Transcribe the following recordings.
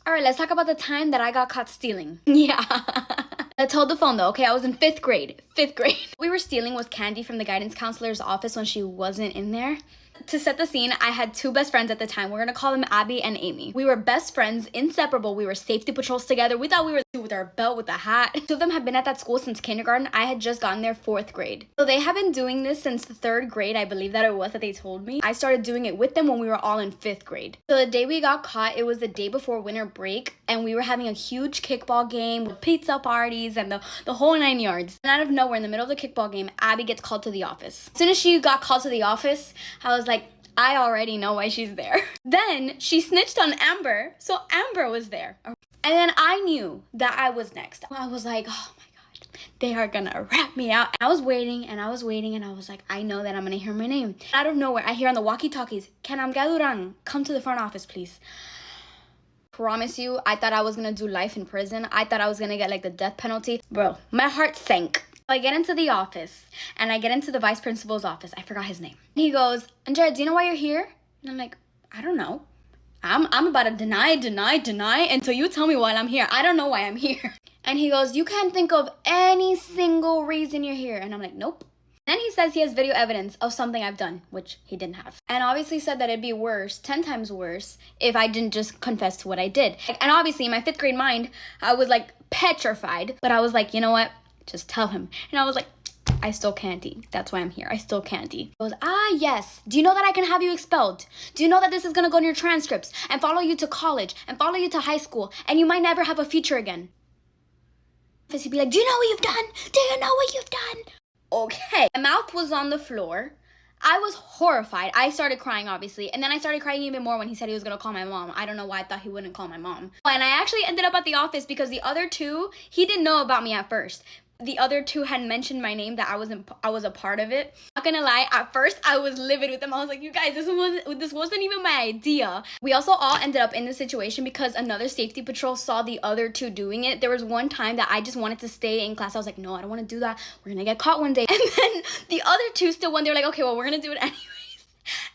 All right, let's talk about the time that I got caught stealing. Yeah. Let's hold the phone though, okay? I was in 5th grade. 5th grade. What we were stealing was candy from the guidance counselor's office when she wasn't in there. To set the scene, I had 2 best friends at the time. We're gonna call them Abby and Amy. We were best friends, inseparable. We were safety patrols together. We thought we were with our belt, with a hat. 2 of them have been at that school since kindergarten. I had just gotten there 4th grade. So they have been doing this since the 3rd grade, I believe that it was that they told me. I started doing it with them when we were all in 5th grade. So the day we got caught, it was the day before winter break, and we were having a huge kickball game with pizza parties and the whole 9 yards. And out of nowhere, in the middle of the kickball game, Abby gets called to the office. As soon as she got called to the office, I was like, I already know why she's there. Then she snitched on Amber, so Amber was there. And then I knew that I was next. I was like, oh my God, they are gonna rat me out. I was waiting and I was waiting and I was like, I know that I'm gonna hear my name. Out of nowhere, I hear on the walkie-talkies, "Can Duran come to the front office, please?" Promise you, I thought I was gonna do life in prison. I thought I was gonna get like the death penalty. Bro, my heart sank. I get into the office, and I get into the vice principal's office. I forgot his name. He goes, "Andrea, do you know why you're here?" And I'm like, I don't know. I'm about to deny until you tell me why I'm here. I don't know why I'm here. And he goes, "You can't think of any single reason you're here." And I'm like, nope. Then he says he has video evidence of something I've done, which he didn't have. And obviously said that it'd be worse, 10 times worse, if I didn't just confess to what I did. And obviously in my 5th grade mind, I was like petrified. But I was like, you know what? Just tell him. And I was like, I stole candy. That's why I'm here. I stole candy. He goes, yes. Do you know that I can have you expelled? Do you know that this is going to go in your transcripts and follow you to college and follow you to high school and you might never have a future again? He'd be like, do you know what you've done? Do you know what you've done? Okay. My mouth was on the floor. I was horrified. I started crying, obviously. And then I started crying even more when he said he was going to call my mom. I don't know why I thought he wouldn't call my mom. And I actually ended up at the office because the other 2, he didn't know about me at first. The other 2 had mentioned my name, that I was a part of it. Not gonna lie, at first I was livid with them. I was like, you guys, this wasn't even my idea. We also all ended up in this situation because another safety patrol saw the other 2 doing it. There was one time that I just wanted to stay in class. I was like, no, I don't want to do that. We're gonna get caught one day. And then the other 2 still went. They were like, okay, well, we're gonna do it anyways.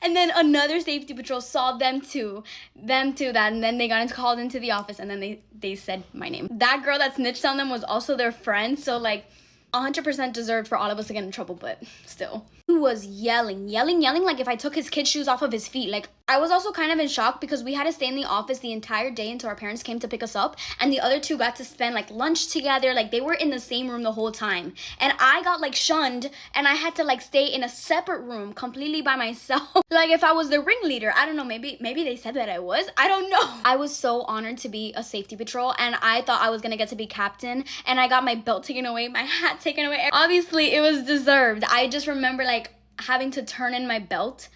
And then another safety patrol saw them too, that, and then they got called into the office, and then they said my name. That girl that snitched on them was also their friend, so like 100% deserved for all of us to get in trouble, but still. He was yelling like if I took his kid's shoes off of his feet. Like, I was also kind of in shock because we had to stay in the office the entire day until our parents came to pick us up, and the other 2 got to spend like lunch together. Like, they were in the same room the whole time, and I got like shunned and I had to like stay in a separate room completely by myself. Like, if I was the ringleader, I don't know, maybe they said that I was, I don't know. I was so honored to be a safety patrol, and I thought I was gonna get to be captain, and I got my belt taken away, my hat taken away. Obviously it was deserved. I just remember like having to turn in my belt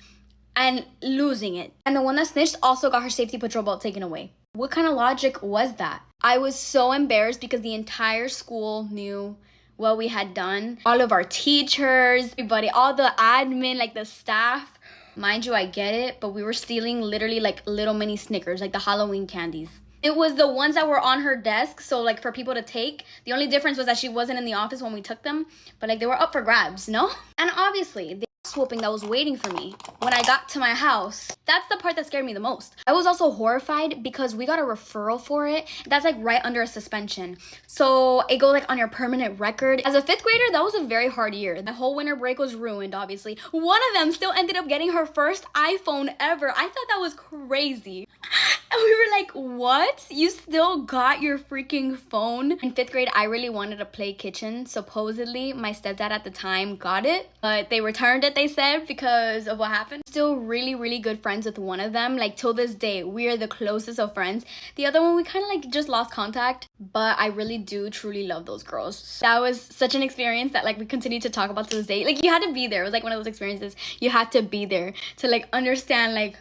and losing it. And the one that snitched also got her safety patrol belt taken away. What kind of logic was that? I was so embarrassed because the entire school knew what we had done. All of our teachers, everybody, all the admin, like the staff. Mind you, I get it, but we were stealing literally like little mini Snickers, like the Halloween candies. It was the ones that were on her desk, so like for people to take. The only difference was that she wasn't in the office when we took them, but like they were up for grabs, no? And obviously, the whooping that was waiting for me when I got to my house, that's the part that scared me the most. I was also horrified because we got a referral for it. That's like right under a suspension. So it goes like on your permanent record. As a 5th grader, that was a very hard year. The whole winter break was ruined, obviously. One of them still ended up getting her first iPhone ever. I thought that was crazy. And we were like, what? You still got your freaking phone? In 5th grade, I really wanted to play kitchen. Supposedly, my stepdad at the time got it, but they returned it, they said, because of what happened. Still really, really good friends with one of them. Like, till this day, we are the closest of friends. The other one, we kind of like just lost contact, but I really do truly love those girls. So that was such an experience that like we continue to talk about to this day. Like, you had to be there. It was like one of those experiences. You had to be there to like understand like.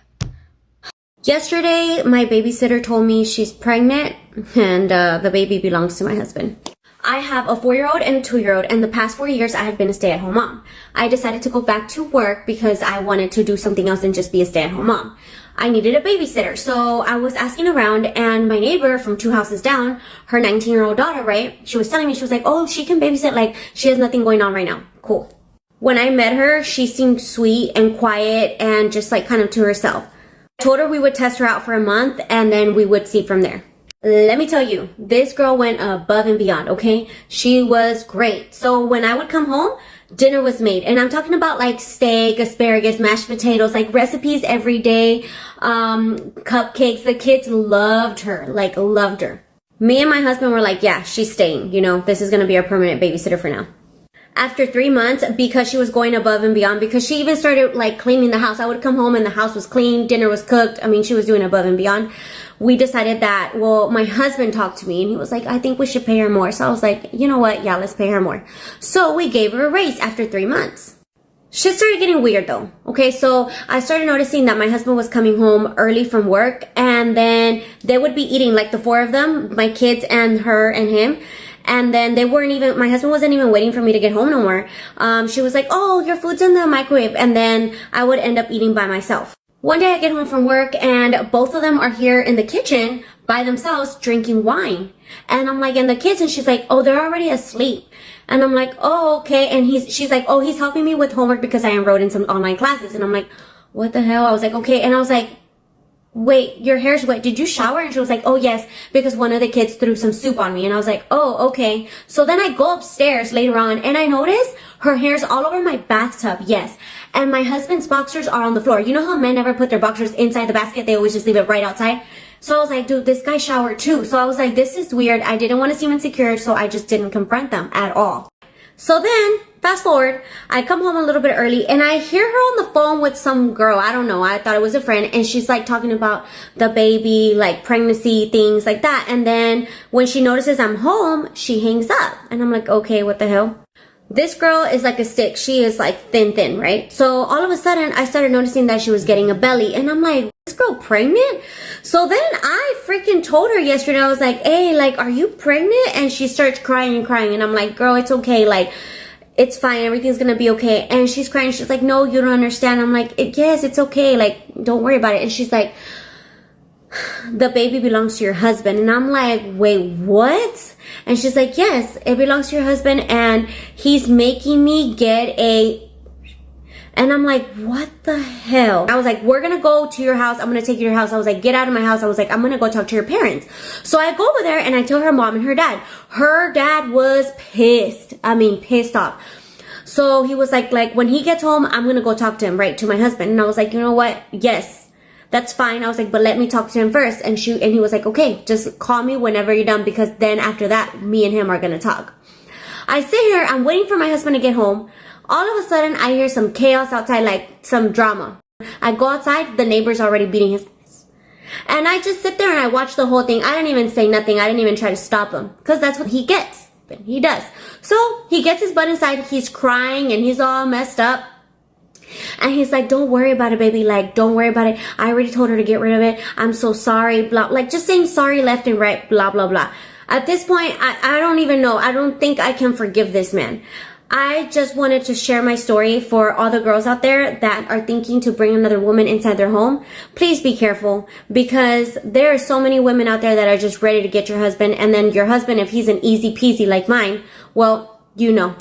Yesterday, my babysitter told me she's pregnant and the baby belongs to my husband. I have a 4-year-old and a 2-year-old, and the past 4 years I have been a stay-at-home mom. I decided to go back to work because I wanted to do something else than just be a stay-at-home mom. I needed a babysitter, so I was asking around, and my neighbor from 2 houses down, her 19-year-old daughter, right, she was telling me, she was like, oh, she can babysit, like, she has nothing going on right now. Cool. When I met her, she seemed sweet and quiet and just like kind of to herself. I told her we would test her out for a month and then we would see from there. Let me tell you, this girl went above and beyond, okay? She was great. So when I would come home, dinner was made. And I'm talking about like steak, asparagus, mashed potatoes, like recipes every day, cupcakes. The kids loved her, like loved her. Me and my husband were like, yeah, she's staying. You know, this is going to be our permanent babysitter for now. After 3 months, because she was going above and beyond, because she even started like cleaning the house. I would come home and the house was clean, dinner was cooked. I mean, she was doing above and beyond. We decided that, well, my husband talked to me and he was like, I think we should pay her more. So I was like, you know what? Yeah, let's pay her more. So we gave her a raise after 3 months. Shit started getting weird though. Okay, so I started noticing that my husband was coming home early from work, and then they would be eating, like the 4 of them, my kids and her and him. And then they weren't even, my husband wasn't even waiting for me to get home no more. She was like, oh, your food's in the microwave. And then I would end up eating by myself. One day I get home from work and both of them are here in the kitchen by themselves drinking wine. And I'm like, and the kids, and she's like, oh, they're already asleep. And I'm like, oh, okay. And she's like, oh, he's helping me with homework because I enrolled in some online classes. And I'm like, what the hell? I was like, okay. And I was like, wait, your hair's wet. Did you shower? And she was like, oh yes, because one of the kids threw some soup on me. And I was like, oh, okay. So then I go upstairs later on and I notice her hair's all over my bathtub. Yes. And my husband's boxers are on the floor. You know how men never put their boxers inside the basket? They always just leave it right outside. So I was like, dude, this guy showered too. So I was like, this is weird. I didn't want to seem insecure, so I just didn't confront them at all. So then, fast forward, I come home a little bit early and I hear her on the phone with some girl. I don't know. I thought it was a friend. And she's like talking about the baby, like pregnancy, things like that. And then when she notices I'm home, she hangs up. And I'm like, okay, what the hell? This girl is like a stick. She is like thin, right? So all of a sudden, I started noticing that she was getting a belly. And I'm like, this girl pregnant? So then I freaking told her yesterday, I was like, hey, like, are you pregnant? And she starts crying and crying. And I'm like, girl, it's okay. Like, it's fine. Everything's going to be okay. And she's crying. She's like, no, you don't understand. I'm like, yes, it's okay. Like, don't worry about it. And she's like, the baby belongs to your husband. And I'm like, wait, what? And she's like, yes, it belongs to your husband. And he's making me get a... And I'm like, what the hell? I was like, we're going to go to your house. I'm going to take you to your house. I was like, get out of my house. I was like, I'm going to go talk to your parents. So I go over there and I tell her mom and her dad. Her dad was pissed. I mean, pissed off. So he was like, when he gets home, I'm going to go talk to him, right? To my husband. And I was like, you know what? Yes, that's fine. I was like, but let me talk to him first. And he was like, okay, just call me whenever you're done, because then after that, me and him are going to talk. I sit here. I'm waiting for my husband to get home. All of a sudden, I hear some chaos outside, like some drama. I go outside, the neighbor's already beating his ass. And I just sit there and I watch the whole thing. I didn't even say nothing. I didn't even try to stop him, because that's what he gets. But he does. So he gets his butt inside. He's crying and he's all messed up. And he's like, don't worry about it, baby. Like, don't worry about it. I already told her to get rid of it. I'm so sorry. Blah, like just saying sorry left and right. Blah, blah, blah. At this point, I don't even know. I don't think I can forgive this man. I just wanted to share my story for all the girls out there that are thinking to bring another woman inside their home. Please be careful, because there are so many women out there that are just ready to get your husband. And then your husband, if he's an easy peasy like mine, well, you know.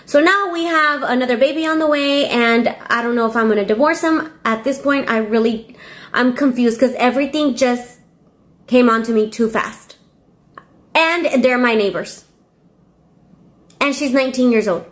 So now we have another baby on the way, and I don't know if I'm going to divorce him. At this point, I'm confused, because everything just came onto me too fast. And they're my neighbors. And she's 19 years old.